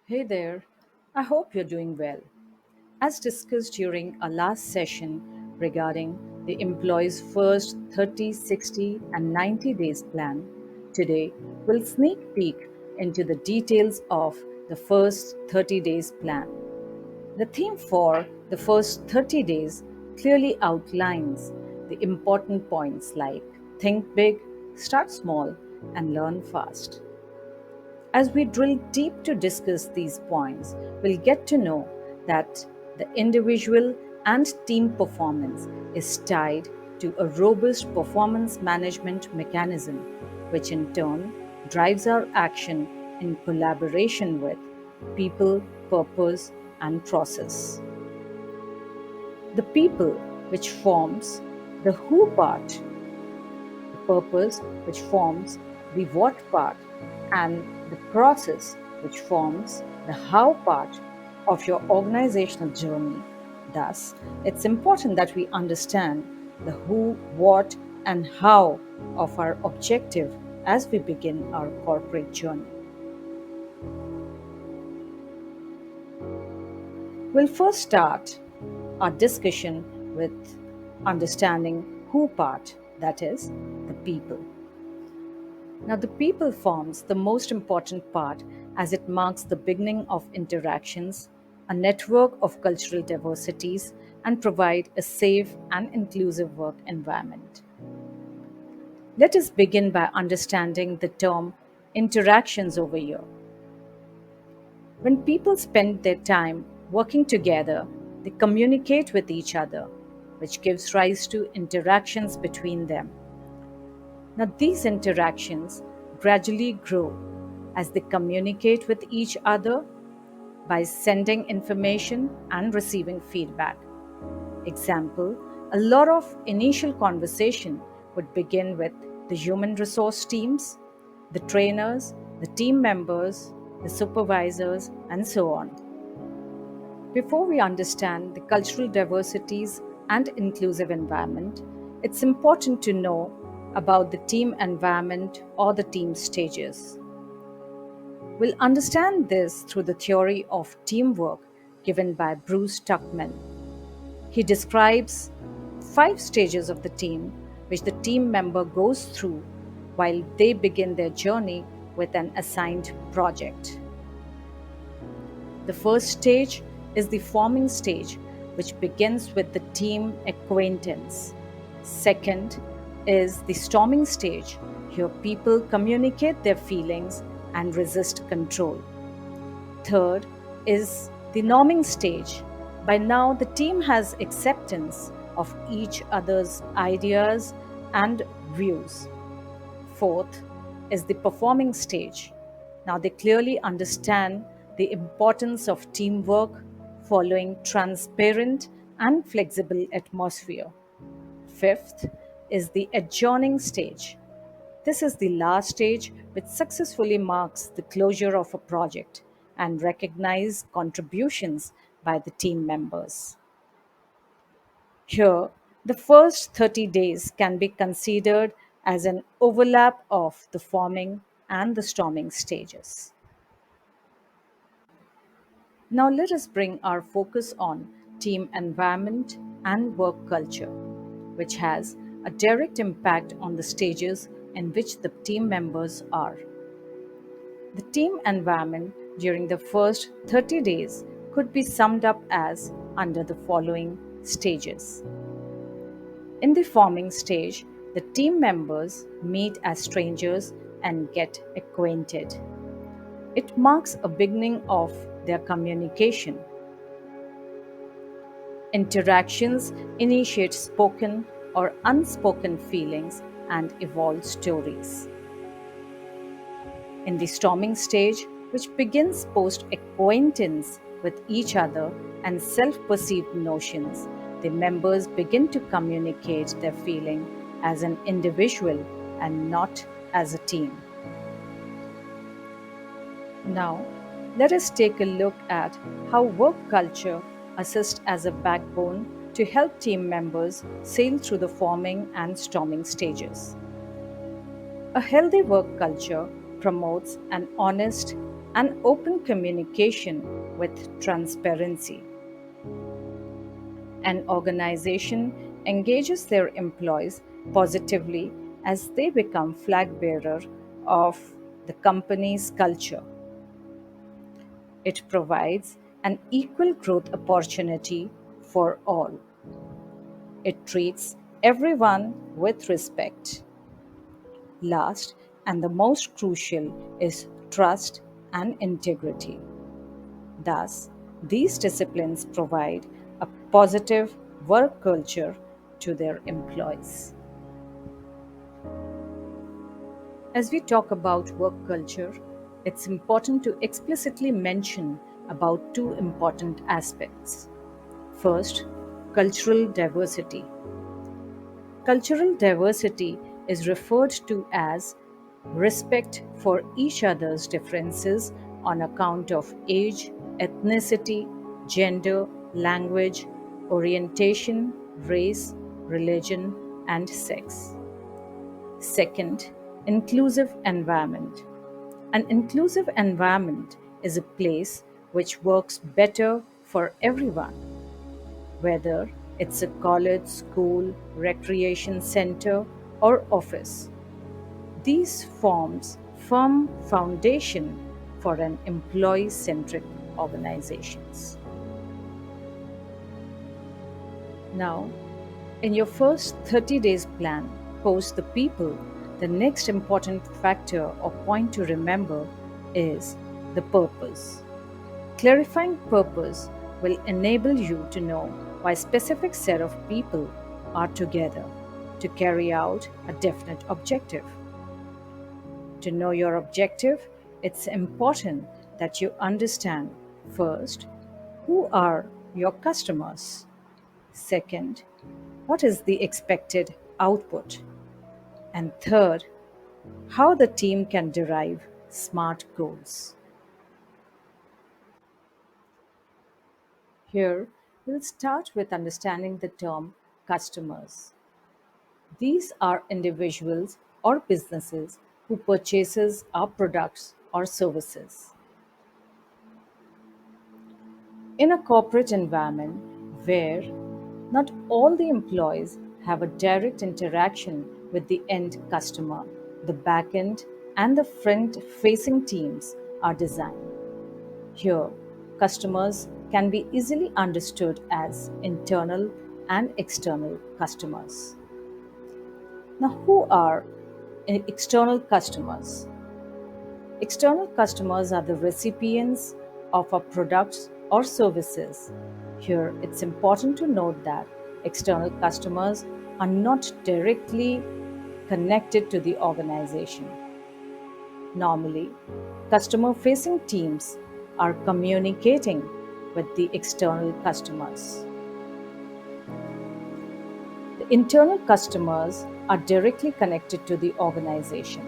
Hey there, I hope you're doing well. As discussed during our last session regarding the employee's first 30, 60, and 90 days plan, today we'll sneak peek into the details of the first 30 days plan. The theme for the first 30 days clearly outlines the important points like think big, start small, and learn fast. As we drill deep to discuss these points, we'll get to know that the individual and team performance is tied to a robust performance management mechanism, which in turn drives our action in collaboration with people, purpose, and process. The people, which forms the who part, the purpose, which forms the what part, and the process, which forms the how part of your organizational journey. Thus, it's important that we understand the who, what, and how of our objective as we begin our corporate journey. We'll first start our discussion with understanding who part, that is, the people. Now, the people forms the most important part as it marks the beginning of interactions, a network of cultural diversities, and provide a safe and inclusive work environment. Let us begin by understanding the term interactions over here. When people spend their time working together, they communicate with each other, which gives rise to interactions between them. Now, these interactions gradually grow as they communicate with each other by sending information and receiving feedback. Example, a lot of initial conversation would begin with the human resource teams, the trainers, the team members, the supervisors, and so on. Before we understand the cultural diversities and inclusive environment, it's important to know about the team environment or the team stages. We'll understand this through the theory of teamwork given by Bruce Tuckman. He describes 5 stages of the team which the team member goes through while they begin their journey with an assigned project. The first stage is the forming stage, which begins with the team acquaintance. Second is the storming stage. Here, people communicate their feelings and resist control. Third is the norming stage. By now, the team has acceptance of each other's ideas and views. Fourth is the performing stage. Now they clearly understand the importance of teamwork following transparent and flexible atmosphere. Fifth is the adjourning stage. This is the last stage which successfully marks the closure of a project and recognize contributions by the team members. Here, the first 30 days can be considered as an overlap of the forming and the storming stages. Now, let us bring our focus on team environment and work culture, which has a direct impact on the stages in which the team members are. The team environment during the first 30 days could be summed up as under the following stages. In the forming stage, the team members meet as strangers and get acquainted. It marks a beginning of their communication. Interactions initiate spoken or unspoken feelings and evolve stories. In the storming stage, which begins post acquaintance with each other and self perceived notions, the members begin to communicate their feeling as an individual and not as a team. Now, let us take a look at how work culture assists as a backbone to help team members sail through the forming and storming stages. A healthy work culture promotes an honest and open communication with transparency. An organization engages their employees positively as they become flag bearer of the company's culture. It provides an equal growth opportunity for all. It treats everyone with respect. Last and the most crucial is trust and integrity. Thus, these disciplines provide a positive work culture to their employees. As we talk about work culture, it's important to explicitly mention about two important aspects. First, cultural diversity. Cultural diversity is referred to as respect for each other's differences on account of age, ethnicity, gender, language, orientation, race, religion, and sex. Second, inclusive environment. An inclusive environment is a place which works better for everyone, whether it's a college, school, recreation center, or office. These forms firm foundation for an employee-centric organizations. Now, in your first 30 days plan, post the people, the next important factor or point to remember is the purpose. Clarifying purpose will enable you to know why specific set of people are together to carry out a definite objective. To know your objective, it's important that you understand first who are your customers. Second, what is the expected output? And third, how the team can derive SMART goals. Here, we'll start with understanding the term customers. These are individuals or businesses who purchases our products or services. In a corporate environment where not all the employees have a direct interaction with the end customer, the back end and the front facing teams are designed. Here, customers can be easily understood as internal and external customers. Now, who are external customers? External customers are the recipients of our products or services. Here, it's important to note that external customers are not directly connected to the organization. Normally, customer facing teams are communicating with the external customers. The internal customers are directly connected to the organization.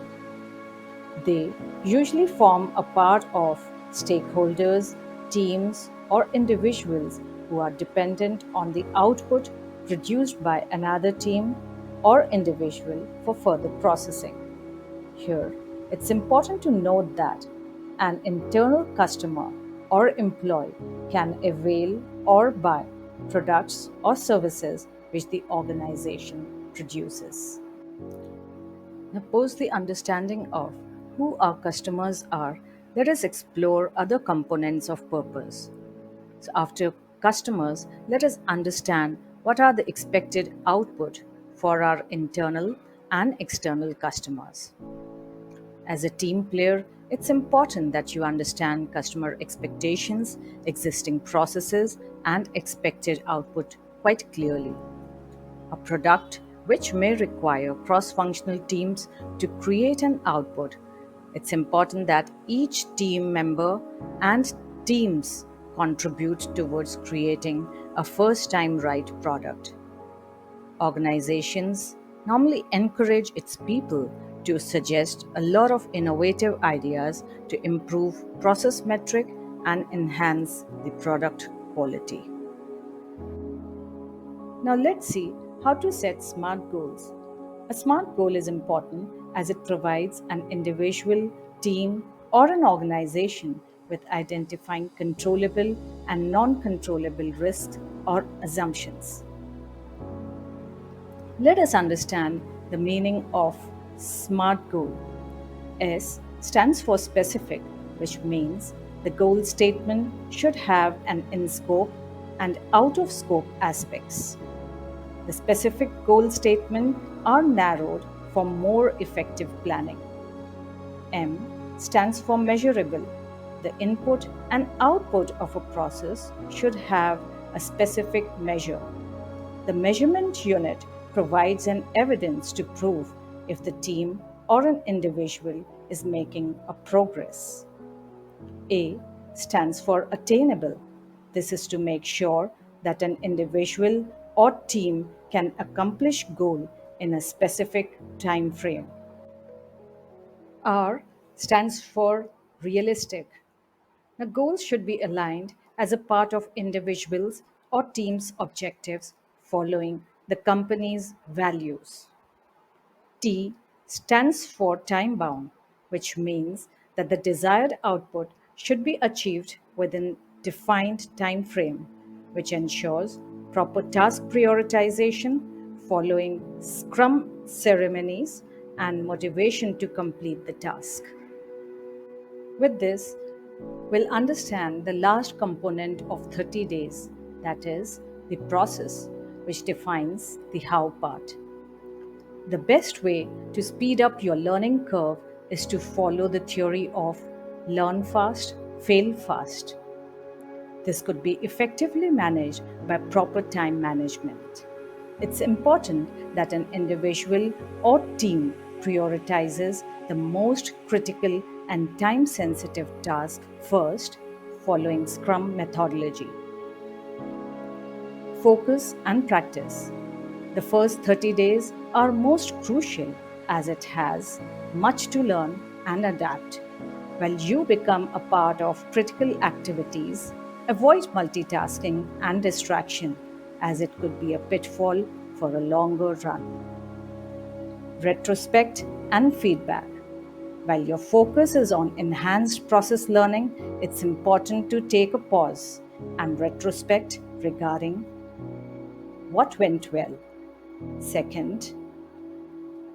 They usually form a part of stakeholders, teams, or individuals who are dependent on the output produced by another team or individual for further processing. Here, it's important to note that an internal customer or employee can avail or buy products or services which the organization produces. Now, post the understanding of who our customers are, let us explore other components of purpose. So, after customers, let us understand what are the expected output for our internal and external customers. As a team player, it's important that you understand customer expectations, existing processes, and expected output quite clearly. A product which may require cross functional teams to create an output. It's important that each team member and teams contribute towards creating a first time right product. Organizations normally encourage its people to suggest a lot of innovative ideas to improve process metric and enhance the product quality. Now let's see how to set SMART goals. A SMART goal is important as it provides an individual, team, or an organization with identifying controllable and non controllable risks or assumptions. Let us understand the meaning of SMART goal. S stands for specific, which means the goal statement should have an in scope and out of scope aspects. The specific goal statement are narrowed for more effective planning. M stands for measurable. The input and output of a process should have a specific measure. The measurement unit provides an evidence to prove if the team or an individual is making a progress. A stands for attainable. This is to make sure that an individual or team can accomplish goal in a specific time frame. R stands for realistic. The goals should be aligned as a part of individuals' or teams' objectives following the company's values. T stands for time bound, which means that the desired output should be achieved within defined time frame, which ensures proper task prioritization following scrum ceremonies and motivation to complete the task. With this, we'll understand the last component of 30 days, that is, the process, which defines the how part. The best way to speed up your learning curve is to follow the theory of learn fast, fail fast. This could be effectively managed by proper time management. It's important that an individual or team prioritizes the most critical and time sensitive task first, following Scrum methodology. Focus and practice. The first 30 days are most crucial as it has much to learn and adapt. While you become a part of critical activities, avoid multitasking and distraction as it could be a pitfall for a longer run. Retrospect and feedback. While your focus is on enhanced process learning, it's important to take a pause and retrospect regarding what went well. Second,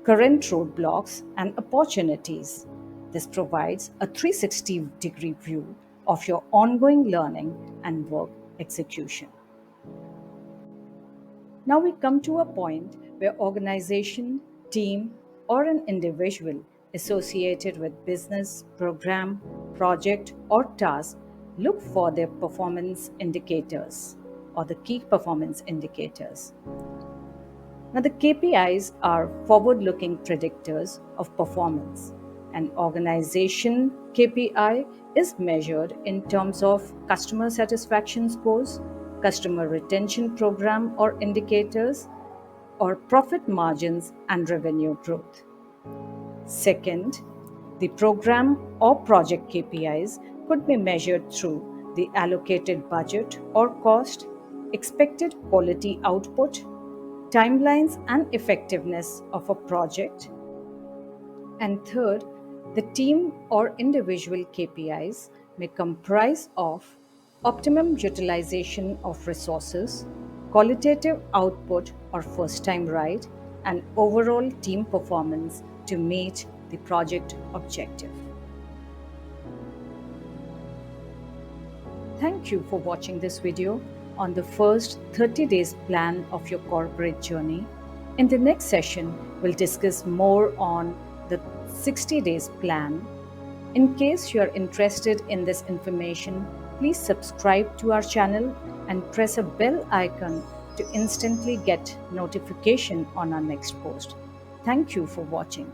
current roadblocks and opportunities. This provides a 360-degree view of your ongoing learning and work execution. Now we come to a point where organization, team, or an individual associated with business, program, project, or task look for their performance indicators or the key performance indicators. Now, the KPIs are forward looking predictors of performance. An organization KPI is measured in terms of customer satisfaction scores, customer retention program or indicators, or profit margins and revenue growth. Second, the program or project KPIs could be measured through the allocated budget or cost, expected quality output, timelines and effectiveness of a project. And third, the team or individual KPIs may comprise of optimum utilization of resources, qualitative output or first time right, and overall team performance to meet the project objective. Thank you for watching this video on the first 30 days plan of your corporate journey. In the next session, we'll discuss more on the 60 days plan. In case you are interested in this information, please subscribe to our channel and press a bell icon to instantly get notification on our next post. Thank you for watching.